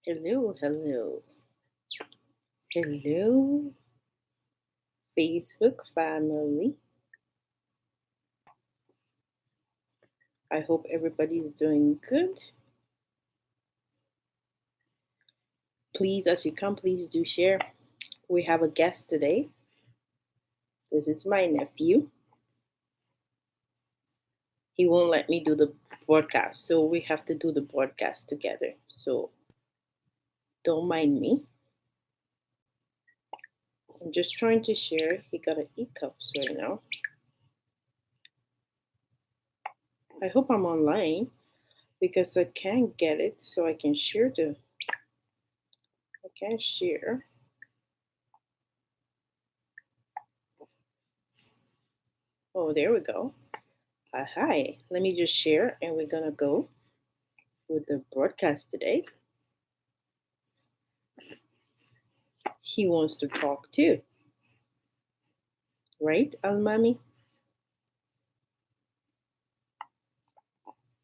Hello, hello, hello, Facebook family. I hope everybody's doing good. Please, as you come, please do share. We have a guest today. This is my nephew. He won't let me do the broadcast, so we have to do the broadcast together. So don't mind me. I'm just trying to share. He got a hiccups right now. I hope I'm online because I can't get it, so I can share I can't share. Oh, there we go. Hi, let me just share and we're gonna go with the broadcast today. He wants to talk too, right, Almami?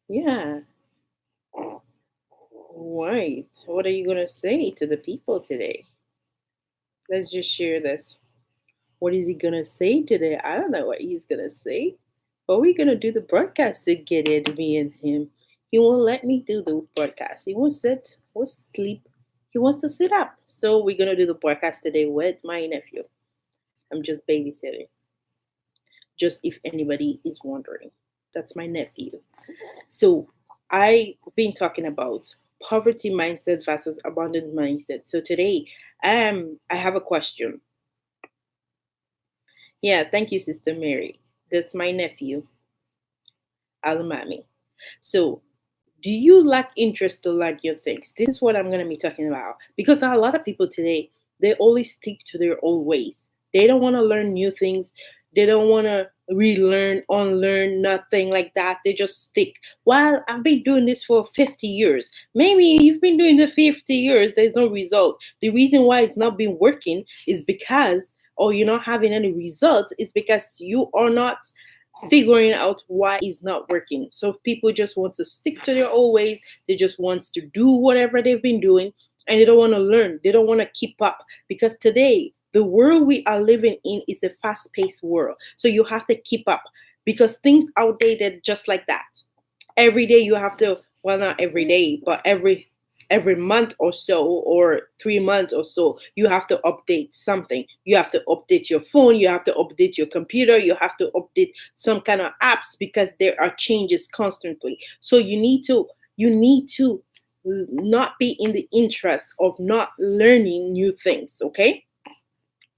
Yeah, right. What are you gonna say to the people today? Let's just share this. What is he gonna say today? I don't know what he's gonna say. But we're gonna do the broadcast together, me and him. He won't let me do the broadcast. He won't sit, won't sleep. He wants to sit up. So we're gonna do the broadcast today with my nephew. I'm just babysitting. Just if anybody is wondering. That's my nephew. So I've been talking about poverty mindset versus abundant mindset. So today, I have a question. Yeah, thank you, Sister Mary. That's my nephew, Alumami. So do you lack interest to learn new things? This is what I'm going to be talking about. Because there are a lot of people today, they always stick to their old ways. They don't want to learn new things. They don't want to relearn, unlearn, nothing like that. They just stick. Well, I've been doing this for 50 years. Maybe you've been doing it 50 years, there's no result. The reason why it's not been working is because, or you're not having any results, is because you are not figuring out why it's not working. So people just want to stick to their old ways. They just want to do whatever they've been doing and they don't want to learn. They don't want to keep up because today the world we are living in is a fast-paced world. So you have to keep up because things outdated just like that. Every day you have to, well, not every day, but every month or so or 3 months or so you have to update something. You have to update your phone, you have to update your computer, you have to update some kind of apps because there are changes constantly. So you need to not be in the interest of not learning new things. Okay,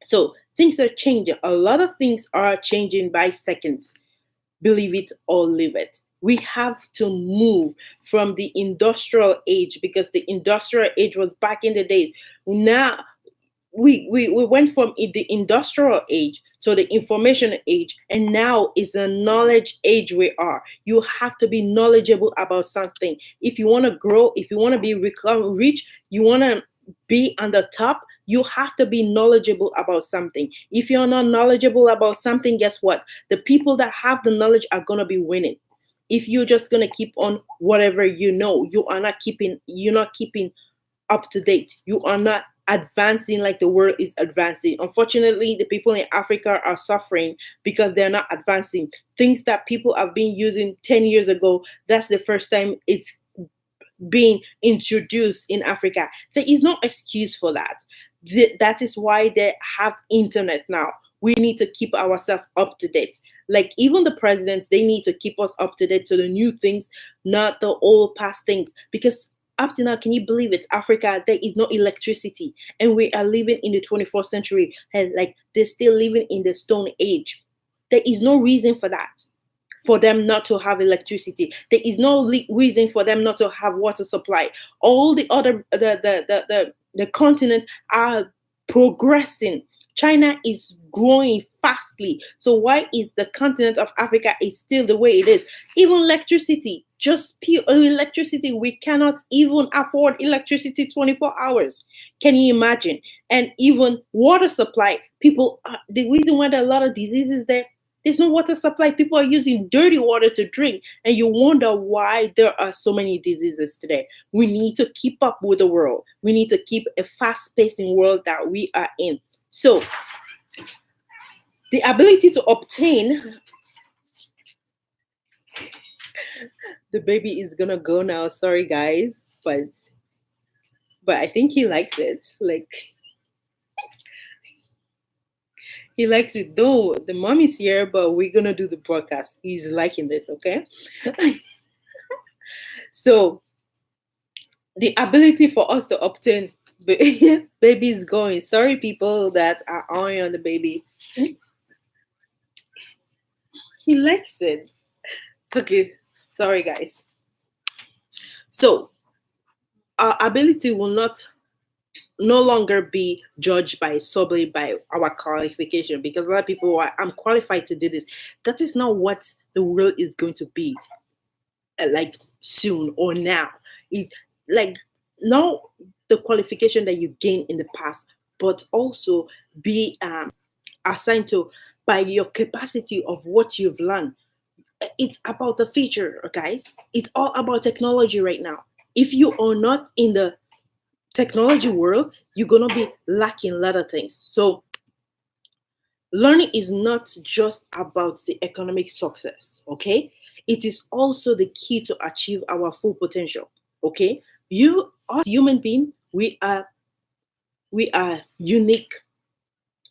so things are changing. A lot of things are changing by seconds, believe it or leave it. We have to move from the industrial age because the industrial age was back in the days. Now we went from the industrial age to the information age, and now is a knowledge age we are. You have to be knowledgeable about something. If you want to grow, if you want to be rich, you want to be on the top, you have to be knowledgeable about something. If you're not knowledgeable about something, guess what? The people that have the knowledge are going to be winning. If you're just going to keep on whatever you know, you're not keeping up to date. You are not advancing like the world is advancing. Unfortunately, the people in Africa are suffering because they're not advancing. Things that people have been using 10 years ago, that's the first time it's being introduced in Africa. There is no excuse for that. That is why they have internet now. We need to keep ourselves up to date. Like even the presidents, they need to keep us up to date to the new things, not the old past things. Because up to now, can you believe it? Africa, there is no electricity, and we are living in the 24th century, and like they're still living in the Stone Age. There is no reason for that, for them not to have electricity. There is no reason for them not to have water supply. All the other the continents are progressing. China is growing fastly. So why is the continent of Africa is still the way it is? Even electricity, just pure electricity, we cannot even afford electricity 24 hours. Can you imagine? And even water supply, people, the reason why there are a lot of diseases there, There's no water supply. People are using dirty water to drink. And you wonder why there are so many diseases today. We need to keep up with the world. We need to keep a fast-pacing world that we are in. So the ability to obtain, the baby is gonna go now. Sorry guys, but I think he likes it. Like, he likes it. Though the mommy's here, but we're gonna do the broadcast. He's liking this, okay? So the ability for us to obtain baby is going. Sorry, people that are on the baby. He likes it. Okay, sorry guys. So our ability will no longer be judged by solely by our qualification, because a lot of people are, I'm qualified to do this. That is not what the world is going to be like soon or now. Is like not the qualification that you gain in the past, but also be assigned to by your capacity of what you've learned. It's about the future, guys. It's all about technology right now. If you are not in the technology world, you're gonna be lacking a lot of things. So learning is not just about the economic success, okay? It is also the key to achieve our full potential, okay? You, as human being, we are unique,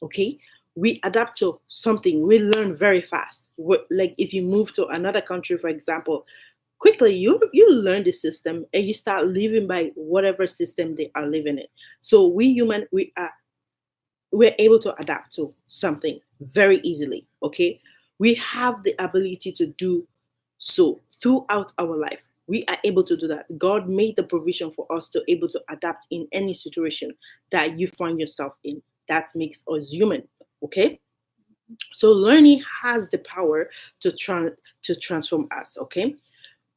okay? We adapt to something. We learn very fast. Like if you move to another country, for example, quickly you learn the system and you start living by whatever system they are living in. So we human, we're able to adapt to something very easily, okay? We have the ability to do so throughout our life. We are able to do that. God made the provision for us to able to adapt in any situation that you find yourself in. That makes us human, okay? So learning has the power to transform us, okay?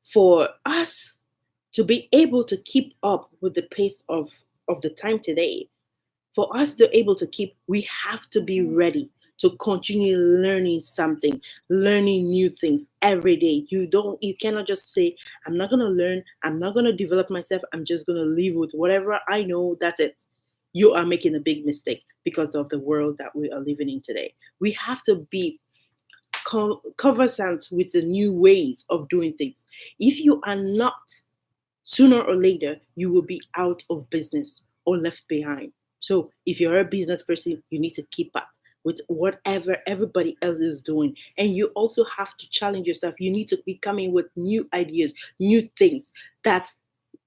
For us to be able to keep up with the pace of the time today, for us to able to keep, we have to be ready to continue learning something, learning new things every day. You cannot just say, I'm not gonna learn, I'm not gonna develop myself, I'm just gonna live with whatever I know, that's it. You are making a big mistake because of the world that we are living in today. We have to be conversant with the new ways of doing things. If you are not, sooner or later, you will be out of business or left behind. So if you're a business person, you need to keep up with whatever everybody else is doing. And you also have to challenge yourself. You need to be coming with new ideas, new things that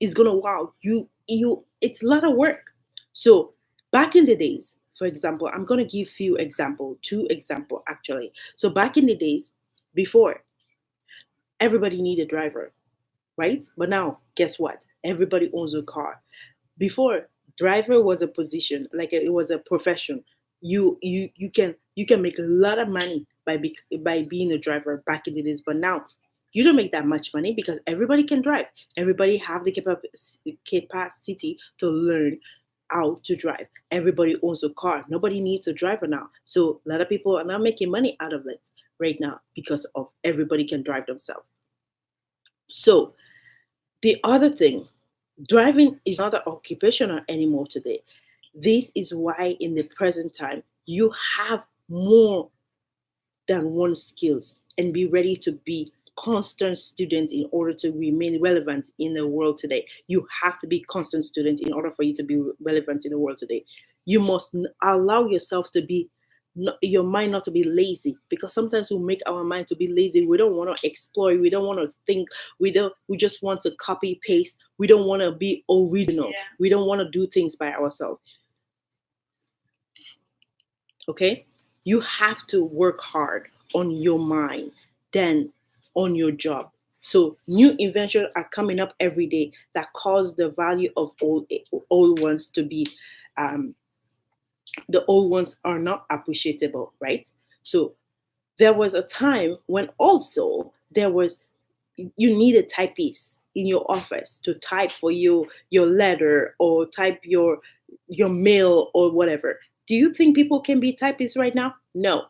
is gonna wow you. It's a lot of work. So back in the days, for example, I'm gonna give two example actually. So back in the days, before, everybody needed a driver, right? But now, guess what? Everybody owns a car. Before, driver was a position, like it was a profession. You can make a lot of money by being a driver back in the days. But now, you don't make that much money because everybody can drive. Everybody have the capacity to learn how to drive. Everybody owns a car. Nobody needs a driver now. So a lot of people are not making money out of it right now because of everybody can drive themselves. So the other thing, driving is not an occupational anymore today. This is why in the present time you have more than one skills, and be ready to be constant student in order to remain relevant in the world today. You have to be constant student in order for you to be relevant in the world today. You must allow yourself to be your mind not to be lazy, because sometimes we make our mind to be lazy. We don't want to explore, we don't want to think, we just want to copy paste, we don't want to be original. Yeah. We don't want to do things by ourselves. Okay, you have to work hard on your mind than on your job. So new inventions are coming up every day that cause the value of old ones to be the old ones are not appreciable, right? So there was a time when also there was, you need a typist in your office to type for you your letter or type your mail or whatever. Do you think people can be typists right now? No.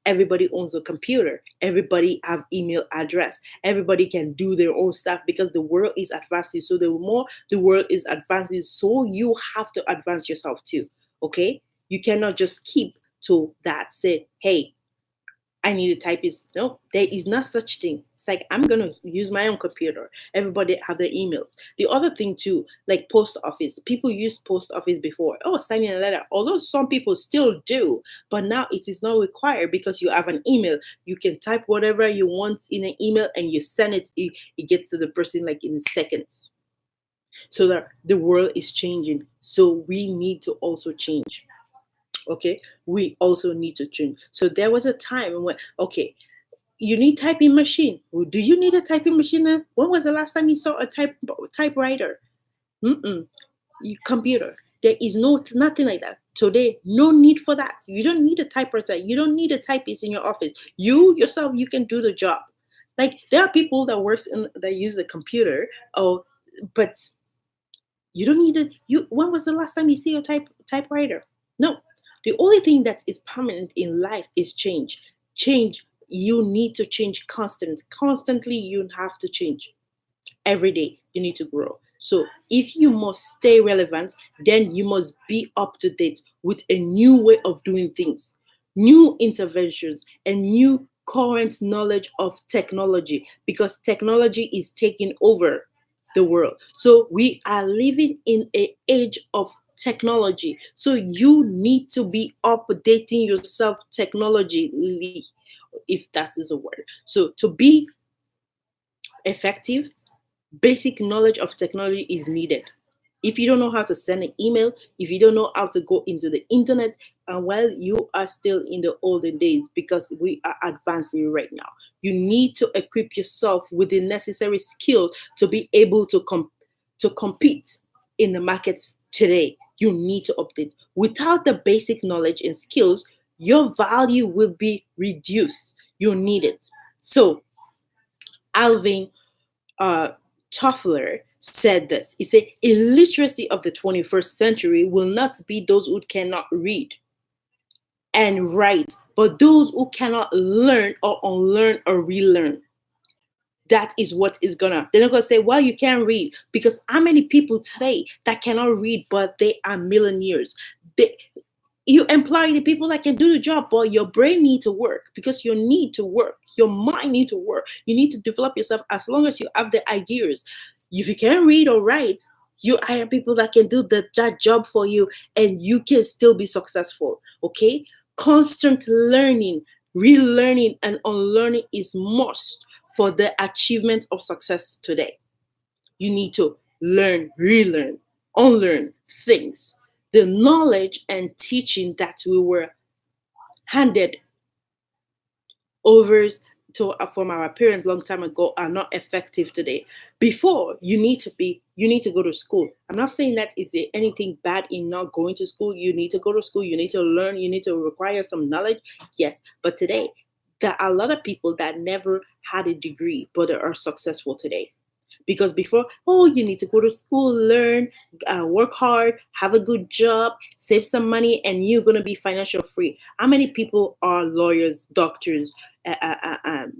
everybody owns a computer. Everybody have email address. Everybody can do their own stuff because the world is advancing. So the more the world is advancing, so you have to advance yourself too. Okay? You cannot just keep to that. Say, hey, I need a typist. No, there is not such thing. It's like I'm gonna use my own computer. Everybody have their emails. The other thing too, like post office. People used post office before. Oh, signing a letter. Although some people still do, but now it is not required because you have an email. You can type whatever you want in an email and you send it. It gets to the person like in seconds. So that the world is changing. So we need to also change. Okay, we also need to change. So there was a time when, okay, you need typing machine. Well, do you need a typing machine? When was the last time you saw a typewriter? Mm-mm. Computer. There is nothing like that today. No need for that. You don't need a typewriter. You don't need a typist in your office. You yourself, you can do the job. Like there are people that use the computer. Oh, but you don't need it. You when was the last time you see a typewriter? No. The only thing that is permanent in life is change. Change. You need to change constantly. You have to change every day. You need to grow. So if you must stay relevant, then you must be up to date with a new way of doing things, new interventions, and new current knowledge of technology, because technology is taking over the world. So we are living in an age of technology. So you need to be updating yourself technologically, if that is a word. So to be effective, basic knowledge of technology is needed. If you don't know how to send an email, if you don't know how to go into the internet, well, you are still in the olden days because we are advancing right now. You need to equip yourself with the necessary skill to be able to compete in the markets today. You need to update. Without the basic knowledge and skills, your value will be reduced. You need it. So, Alvin uh, Toffler said this. He said, illiteracy of the 21st century will not be those who cannot read and write, but those who cannot learn or unlearn or relearn. That is what is gonna, they're not gonna say, well, you can't read. Because how many people today that cannot read, but they are millionaires? They, you employ the people that can do the job, but your brain need to work because you need to work. Your mind need to work. You need to develop yourself. As long as you have the ideas, if you can't read or write, you hire people that can do that job for you, and you can still be successful. Okay, constant learning, relearning, and unlearning is must for the achievement of success today. You need to learn, relearn, unlearn things. The knowledge and teaching that we were handed over from our parents long time ago are not effective today. Before, you need to go to school. I'm not saying that is there anything bad in not going to school. You need to go to school. You need to learn. You need to require some knowledge. Yes, but today there are a lot of people that never had a degree but are successful today. Because before, oh, you need to go to school, learn, work hard, have a good job, save some money, and you're going to be financial free. How many people are lawyers, doctors,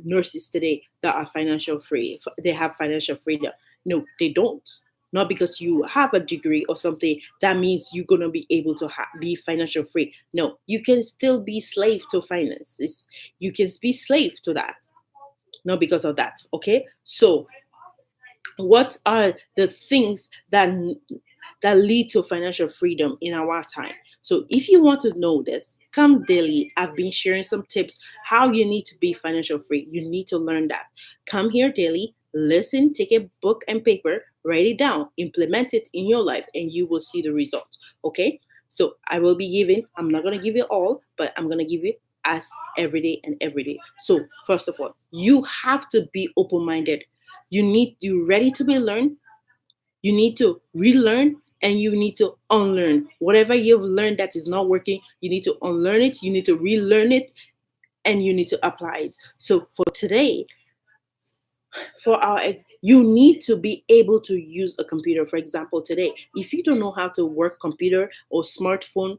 nurses today that are financial free? They have financial freedom. No, they don't. Not because you have a degree or something, that means you're going to be able to be financial free. No, you can still be slave to finances. You can be slave to that. Not because of that. Okay? So, what are the things that lead to financial freedom in our time? So if you want to know this, come daily. I've been sharing some tips how you need to be financial free. You need to learn that. Come here daily, listen, take a book and paper, write it down, implement it in your life, and you will see the results. Okay, so I will be giving, I'm not going to give you all, but I'm going to give you as every day and every day. So first of all, you have to be open-minded. You ready to be learned. You need to relearn and you need to unlearn. Whatever you've learned that is not working, you need to unlearn it, you need to relearn it, and you need to apply it. So for today, you need to be able to use a computer. For example, today, if you don't know how to work computer or smartphone,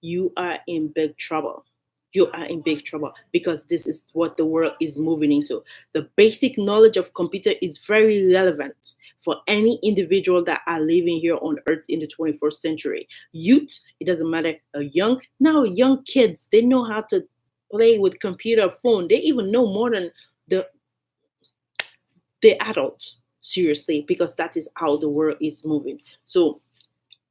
you are in big trouble. you are in big trouble, because this is what the world is moving into. The basic knowledge of computer is very relevant for any individual that are living here on earth in the 21st century. Youth, it doesn't matter, young kids, they know how to play with computer, phone. They even know more than the adult, seriously, because that is how the world is moving. So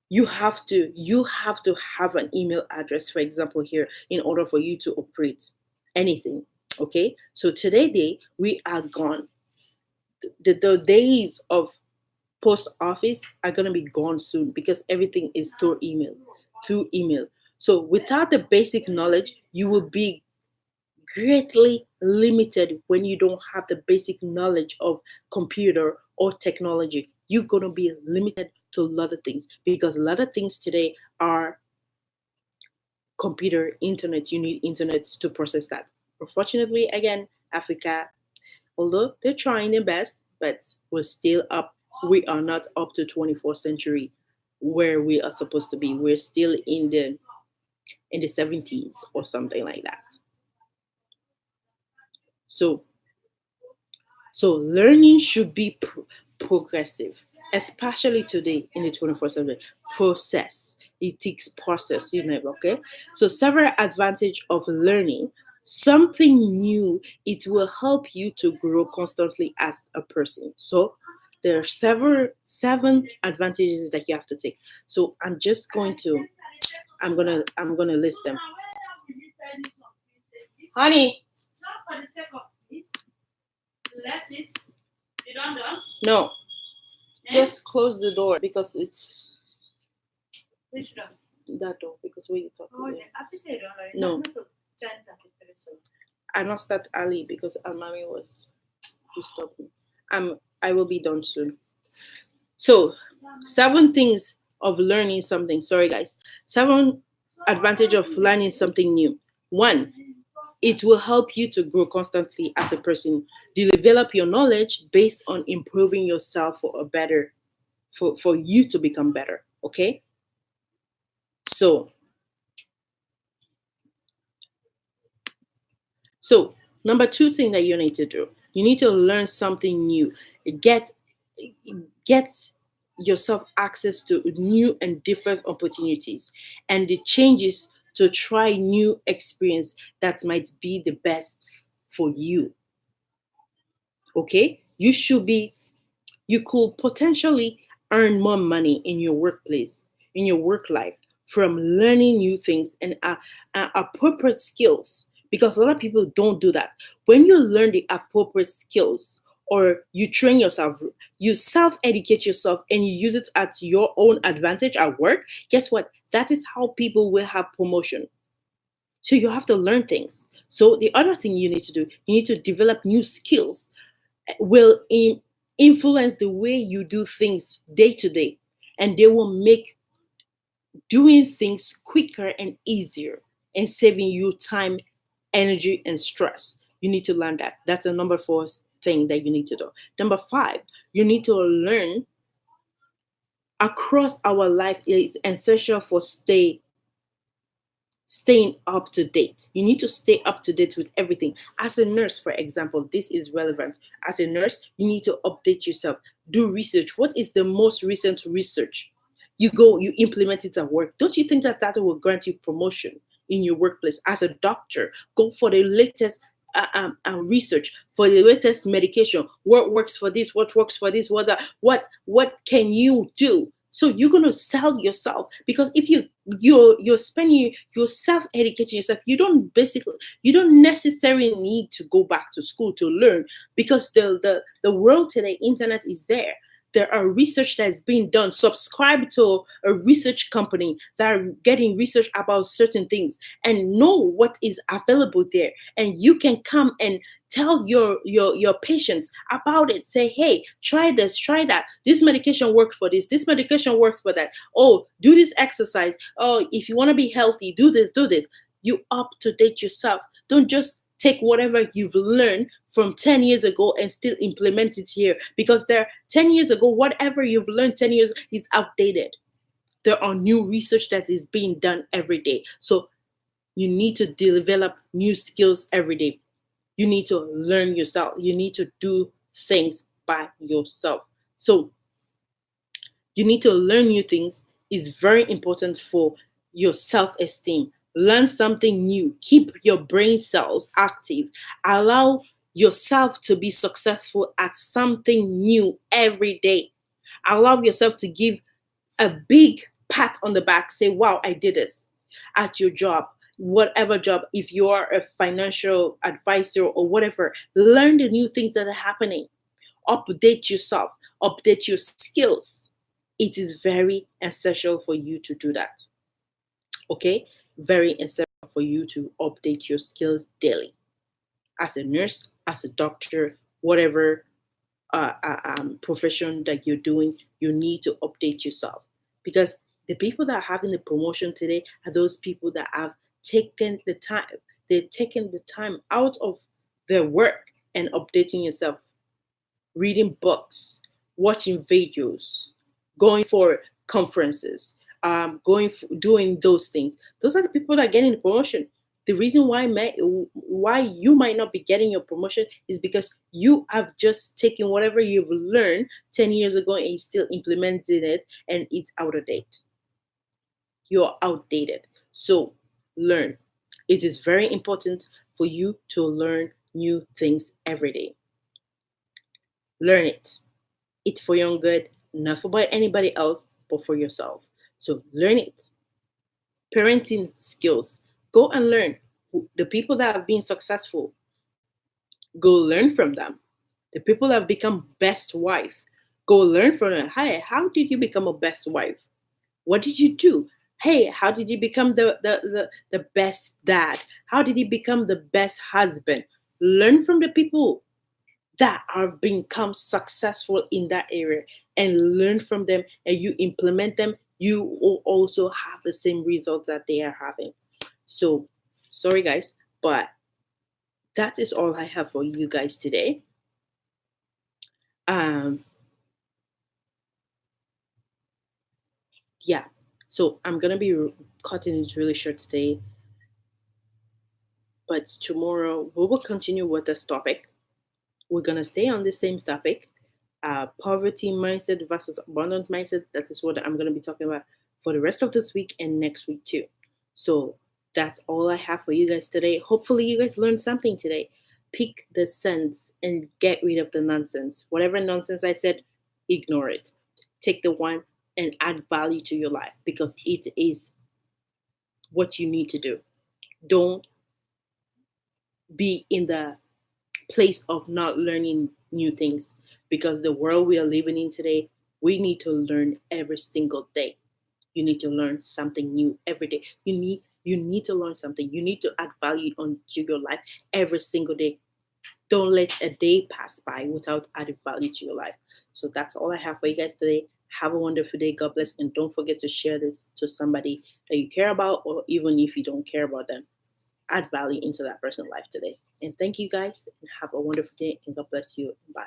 you have to have an email address, for example, here, in order for you to operate anything. Okay, so today we are gone. The days of post office are going to be gone soon, because everything is through email. So without the basic knowledge, you will be greatly limited. When you don't have the basic knowledge of computer or technology, you're going to be limited to a lot of things, because a lot of things today are computer, internet. You need internet to process that. Unfortunately, again, Africa, although they're trying their best, but we are not up to 24th century where we are supposed to be. We're still in the 70s or something like that. So learning should be progressive, especially today in the 21st century. Process. It takes process, okay? So several advantage of learning something new, it will help you to grow constantly as a person. So there are seven advantages that you have to take. So I'm gonna list them. Honey, let it. You don't know? No. Just close the door, because it's which door? That door, because we talk. Oh, yeah. No. I must start early because our mommy was disturbing. I will be done soon. So 7 things of learning something. Sorry guys. 7 advantage of learning something new. 1, it will help you to grow constantly as a person. You develop your knowledge based on improving yourself for you to become better. Okay. So number 2 thing that you need to do, you need to learn something new. Get get yourself access to new and different opportunities and the changes to try new experience that might be the best for you. Okay, you could potentially earn more money in your workplace, in your work life, from learning new things and appropriate skills, because a lot of people don't do that. When you learn the appropriate skills, or you train yourself, you self-educate yourself, and you use it at your own advantage at work, guess what? That is how people will have promotion. So you have to learn things. So the other thing you need to do, you need to develop new skills, will influence the way you do things day to day, and they will make doing things quicker and easier, and saving you time, energy, and stress. You need to learn that. That's a number 4 thing that you need to do. Number 5, you need to learn across our life. Is essential for staying up to date. You need to stay up to date with everything. As a nurse, for example, this is relevant. As a nurse, you need to update yourself, do research. What is the most recent research? You implement it at work. Don't you think that will grant you promotion in your workplace? As a doctor, go for the latest research, for the latest medication. What works for this? What works for this? What can you do? So you're gonna sell yourself, because if you're spending, you're self-educating yourself. You don't necessarily need to go back to school to learn, because the world today, internet is there. There are research that is being done. Subscribe to a research company that are getting research about certain things, and know what is available there. And you can come and tell your patients about it. Say, hey, try this, try that. This medication works for this. This medication works for that. Oh, do this exercise. Oh, if you want to be healthy, do this, do this. You up to date yourself. Don't just take whatever you've learned from 10 years ago and still implement it here, because 10 years ago, whatever you've learned 10 years is outdated. There are new research that is being done every day. So You need to develop new skills every day. You need to learn yourself. You need to do things by yourself. So you need to learn new things is very important for your self-esteem. Learn something new. Keep your brain cells active. Allow yourself to be successful at something new every day. Allow yourself to give a big pat on the back. Say, wow, I did this at your job, whatever job. If you are a financial advisor or whatever, learn the new things that are happening. Update yourself, update your skills. It is very essential for you to do that. Okay? Very essential for you to update your skills daily. As a nurse, as a doctor, whatever profession that you're doing, you need to update yourself, because the people that are having the promotion today are those people that have taken the time. They're taking the time out of their work and updating yourself, reading books, watching videos, going for conferences, doing those things. Those are the people that are getting the promotion. The reason why you might not be getting your promotion is because you have just taken whatever you've learned 10 years ago and you still implemented it, and it's out of date. You're outdated. So learn. It is very important for you to learn new things every day. Learn it. It's for your own good, not for anybody else, but for yourself. So learn it. Parenting skills. Go and learn. The people that have been successful, go learn from them. The people that have become best wife, go learn from them. Hey, how did you become a best wife? What did you do? Hey, how did you become the best dad? How did you become the best husband? Learn from the people that have become successful in that area and learn from them, and you implement them, you will also have the same results that they are having. So sorry guys, but that is all I have for you guys today. um yeah, so I'm gonna be cutting it really short today, but tomorrow we will continue with this topic. We're gonna stay on the same topic, poverty mindset versus abundant mindset. That is what I'm gonna be talking about for the rest of this week and next week too. So that's all I have for you guys today. Hopefully you guys learned something today. Pick the sense and get rid of the nonsense. Whatever nonsense I said, ignore it. Take the one and add value to your life, because it is what you need to do. Don't be in the place of not learning new things, because the world we are living in today, we need to learn every single day. You need to learn something new every day. You need to learn something. You need to add value onto your life every single day. Don't let a day pass by without adding value to your life. So that's all I have for you guys today. Have a wonderful day. God bless. And don't forget to share this to somebody that you care about, or even if you don't care about them, add value into that person's life today. And thank you guys, and have a wonderful day, and God bless you. Bye.